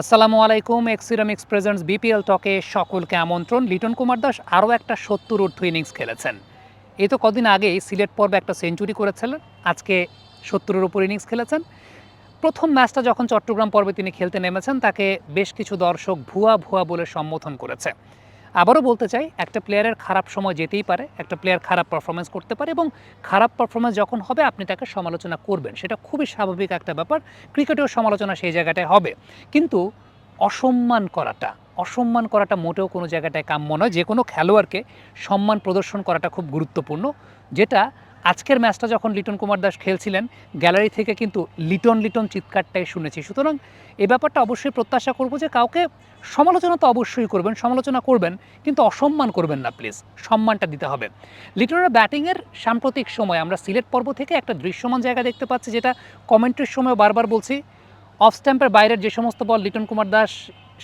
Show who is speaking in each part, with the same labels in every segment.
Speaker 1: আসসালামু আলাইকুম। এক্সিরামিক্স presents BPL টকে সকলকে আমন্ত্রণ। লিটন কুমার দাস আরও একটা ৭০ ঊর্ধ্ব ইনিংস খেলেছেন। এই তো কদিন আগেই সিলেট পর্বে একটা সেঞ্চুরি করেছিলেন, আজকে ৭০-এর উপর ইনিংস খেলেছেন। প্রথম ম্যাচটা যখন চট্টগ্রাম পর্বে তিনি খেলতে নেমেছেন, তাকে বেশ কিছু দর্শক ভুয়া ভুয়া বলে সম্বোধন করেছে। আবারও বলতে চাই, একটা প্লেয়ারের খারাপ সময় যেতেই পারে, একটা প্লেয়ার খারাপ পারফরমেন্স করতে পারে, এবং খারাপ পারফরমেন্স যখন হবে আপনি তাকে সমালোচনা করবেন, সেটা খুবই স্বাভাবিক একটা ব্যাপার। ক্রিকেটেও সমালোচনা সেই জায়গাটায় হবে, কিন্তু অসম্মান করাটা মোটেও কোনো জায়গাটায় কাম্য নয়। যে কোনো খেলোয়াড়কে সম্মান প্রদর্শন করাটা খুব গুরুত্বপূর্ণ, যেটা আজকের ম্যাচটা যখন লিটন কুমার দাস খেলছিলেন, গ্যালারি থেকে কিন্তু লিটন লিটন চিৎকারটাই শুনেছি। সুতরাং এই ব্যাপারটা অবশ্যই প্রত্যাশা করব যে কাউকে সমালোচনা তো অবশ্যই করবেন, সমালোচনা করবেন, কিন্তু অসম্মান করবেন না প্লিজ, সম্মানটা দিতে হবে। লিটনের ব্যাটিংয়ের সাম্প্রতিক সময় আমরা সিলেট পর্ব থেকে একটা দৃশ্যমান জায়গা দেখতে পাচ্ছি, যেটা কমেন্ট্রির সময় বারবার বলছি। অফ স্ট্যাম্পের বাইরের যে সমস্ত বল লিটন কুমার দাস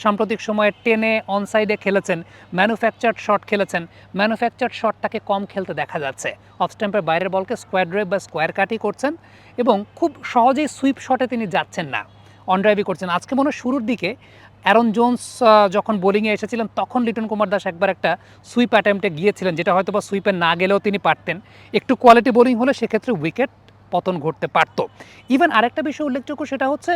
Speaker 1: সাম্প্রতিক সময়ে টেনে অনসাইডে খেলেছেন, ম্যানুফ্যাকচার্ড শট খেলেছেন, ম্যানুফ্যাকচার্ড শটটাকে কম খেলতে দেখা যাচ্ছে। অফ স্ট্যাম্পের বাইরের বলকে স্কোয়ার ড্রাইভ বা স্কোয়ার কাটই করছেন, এবং খুব সহজেই সুইপ শটে তিনি যাচ্ছেন না, অন ড্রাইভই করছেন। আজকে মনে হয় শুরুর দিকে অ্যারন জোন্স যখন বোলিংয়ে এসেছিলেন, তখন লিটন কুমার দাস একবার একটা সুইপ অ্যাটেম্পটে গিয়েছিলেন, যেটা হয়তো বা সুইপে না গেলেও তিনি পারতেন। একটু কোয়ালিটি বোলিং হলে সেক্ষেত্রে উইকেট পতন ঘটতে পারত। ইভেন আরেকটা বিষয় উল্লেখযোগ্য, সেটা হচ্ছে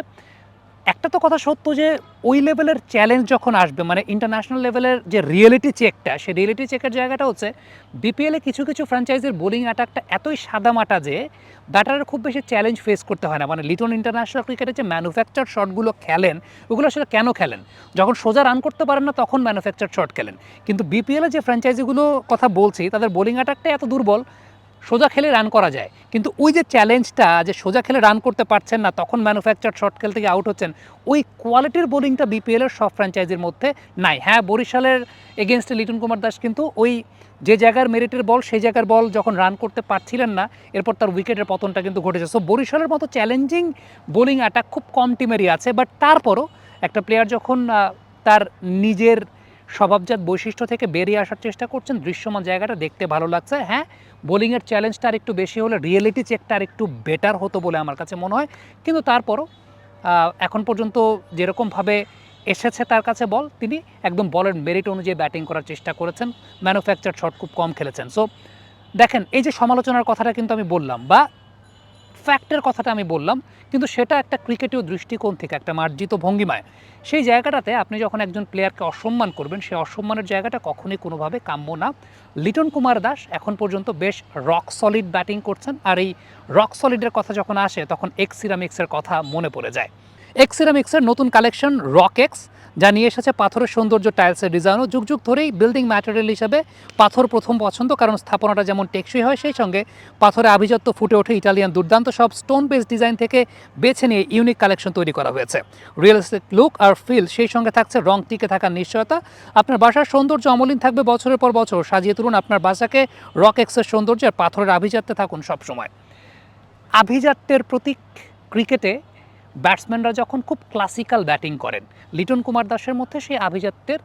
Speaker 1: একটা তো কথা সত্য যে ওই লেভেলের চ্যালেঞ্জ যখন আসবে, মানে ইন্টারন্যাশনাল লেভেলের যে রিয়েলিটি চেকটা, সেই রিয়েলিটি চেকের জায়গাটা হচ্ছে বিপিএলে কিছু কিছু ফ্র্যাঞ্চাইজির বোলিং অ্যাটাকটা এতই সাদামাটা যে ব্যাটারের খুব বেশি চ্যালেঞ্জ ফেস করতে হয় না। মানে লিটন ইন্টারন্যাশনাল ক্রিকেটে যে ম্যানুফ্যাকচার শটগুলো খেলেন, ওগুলো আসলে কেন খেলেন? যখন সোজা রান করতে পারেন না, তখন ম্যানুফ্যাকচার শট খেলেন। কিন্তু বিপিএলে যে ফ্র্যাঞ্চাইজিগুলো কথা বলছি, তাদের বোলিং অ্যাটাকটা এত দুর্বল, সোজা খেলে রান করা যায়, কিন্তু ওই যে চ্যালেঞ্জটা, যে সোজা খেলে রান করতে পারছেন না, তখন ম্যানুফ্যাকচার শট খেলতে গিয়ে আউট হচ্ছেন, ওই কোয়ালিটির বোলিংটা বিপিএলের সব ফ্র্যাঞ্চাইজির মধ্যে নাই। হ্যাঁ, বরিশালের এগেনস্টে লিটন কুমার দাস কিন্তু ওই যে জায়গার মেরিটের বল, সেই জায়গার বল যখন রান করতে পারছিলেন না, এরপর তার উইকেটের পতনটা কিন্তু ঘটেছে। সো বরিশালের মতো চ্যালেঞ্জিং বোলিং অ্যাটাক খুব কম টিমেরই আছে, বাট তারপরও একটা প্লেয়ার যখন তার নিজের স্বভাবজাত বৈশিষ্ট্য থেকে বেরিয়ে আসার চেষ্টা করছেন, দৃশ্যমান জায়গাটা দেখতে ভালো লাগছে। হ্যাঁ, বোলিংয়ের চ্যালেঞ্জটা আর একটু বেশি হলে রিয়েলিটি চেকটা আর একটু বেটার হতো বলে আমার কাছে মনে হয়, কিন্তু তারপরও এখন পর্যন্ত যেরকমভাবে এসেছে তার কাছে বল, তিনি একদম বলের মেরিট অনুযায়ী ব্যাটিং করার চেষ্টা করেছেন, ম্যানুফ্যাকচার শট খুব কম খেলেছেন। সো দেখেন, এই যে সমালোচনার কথাটা কিন্তু আমি বললাম, বা ফ্যাক্টের কথাটা আমি বললাম, কিন্তু সেটা একটা ক্রিকেটীয় দৃষ্টিকোণ থেকে, একটা মার্জিত ভঙ্গিমায়। সেই জায়গাটাতে আপনি যখন একজন প্লেয়ারকে অসম্মান করবেন, সেই অসম্মানের জায়গাটা কখনোই কোনোভাবে কাম্য না। লিটন কুমার দাস এখন পর্যন্ত বেশ রক সলিড ব্যাটিং করছেন, আর এই রক সলিডের কথা যখন আসে, তখন এক্সিরামিক্সের কথা মনে পড়ে যায়। এক্সিরামিক্সের নতুন কালেকশন রক এক্স, যা নিয়ে এসেছে পাথরের সৌন্দর্য টাইলসের ডিজাইনও। যুগ যুগ ধরেই বিল্ডিং ম্যাটেরিয়াল হিসেবে পাথর প্রথম পছন্দ, কারণ স্থাপনাটা যেমন টেকসই হয়, সেই সঙ্গে পাথরে আভিজাত্য ফুটে ওঠে। ইটালিয়ান দুর্দান্ত সব স্টোন বেস ডিজাইন থেকে বেছে নিয়ে ইউনিক কালেকশন তৈরি করা হয়েছে। রিয়েলিস্টিক লুক আর ফিল, সেই সঙ্গে থাকছে রং টিকে থাকার নিশ্চয়তা। আপনার বাসার সৌন্দর্য অমলিন থাকবে বছরের পর বছর। সাজিয়ে তুলুন আপনার বাসাকে রক এক্সের সৌন্দর্য, আর পাথরের আভিজাত্যে থাকুন সবসময়। আভিজাত্যের প্রতীক ক্রিকেটে ব্যাটসম্যানরা যখন খুব ক্লাসিক্যাল ব্যাটিং করেন, লিটন কুমার দাসের মধ্যে সেই আভিজাত্যের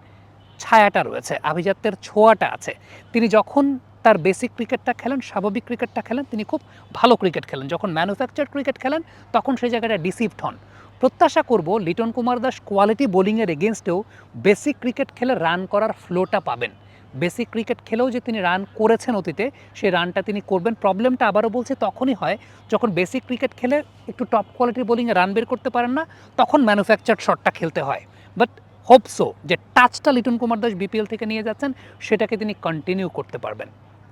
Speaker 1: ছায়াটা রয়েছে, আভিজাত্যের ছোঁয়াটা আছে। তিনি যখন তার বেসিক ক্রিকেটটা খেলেন, স্বাভাবিক ক্রিকেটটা খেলেন, তিনি খুব ভালো ক্রিকেট খেলেন। যখন ম্যানুফ্যাকচার ক্রিকেট খেলেন, তখন সেই জায়গাটা ডিসিভড হন। প্রত্যাশা করব লিটন কুমার দাস কোয়ালিটি বোলিংয়ের এগেনস্টেও বেসিক ক্রিকেট খেলে রান করার ফ্লোটা পাবেন। বেসিক ক্রিকেট খেলেও যে তিনি রান করেছেন অতীতে, সেই রানটা তিনি করবেন। প্রবলেমটা আবারও বলছি তখনই হয় যখন বেসিক ক্রিকেট খেলে একটু টপ কোয়ালিটির বোলিংয়ে রান বের করতে পারেন না, তখন ম্যানুফ্যাকচার্ড শটটা খেলতে হয়। বাট হোপসো যে টাচটা লিটন কুমার দাস বিপিএল থেকে নিয়ে যাচ্ছেন, সেটাকে তিনি কন্টিনিউ করতে পারবেন।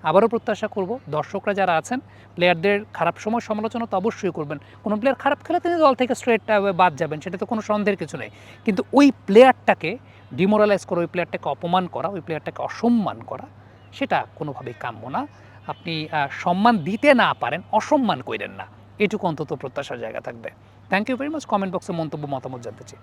Speaker 1: আবারও প্রত্যাশা করব দর্শকরা যারা আছেন, প্লেয়ারদের খারাপ সময় সমালোচনা তো অবশ্যই করবেন। কোনো প্লেয়ার খারাপ খেলে তিনি দল থেকে স্ট্রেট বাদ যাবেন, সেটা তো কোনো সন্দেহের কিছু নেই। কিন্তু ওই প্লেয়ারটাকে ডিমোরালাইজ করা, ওই প্লেয়ারটাকে অপমান করা, ওই প্লেয়ারটাকে অসম্মান করা, সেটা কোনোভাবেই কাম্য না। আপনি সম্মান দিতে না পারেন, অসম্মান করেন না, এটুকু অন্তত প্রত্যাশার জায়গা থাকবে। Thank you very much. Comment বক্সে মন্তব্য, মতামত জানতে চাই।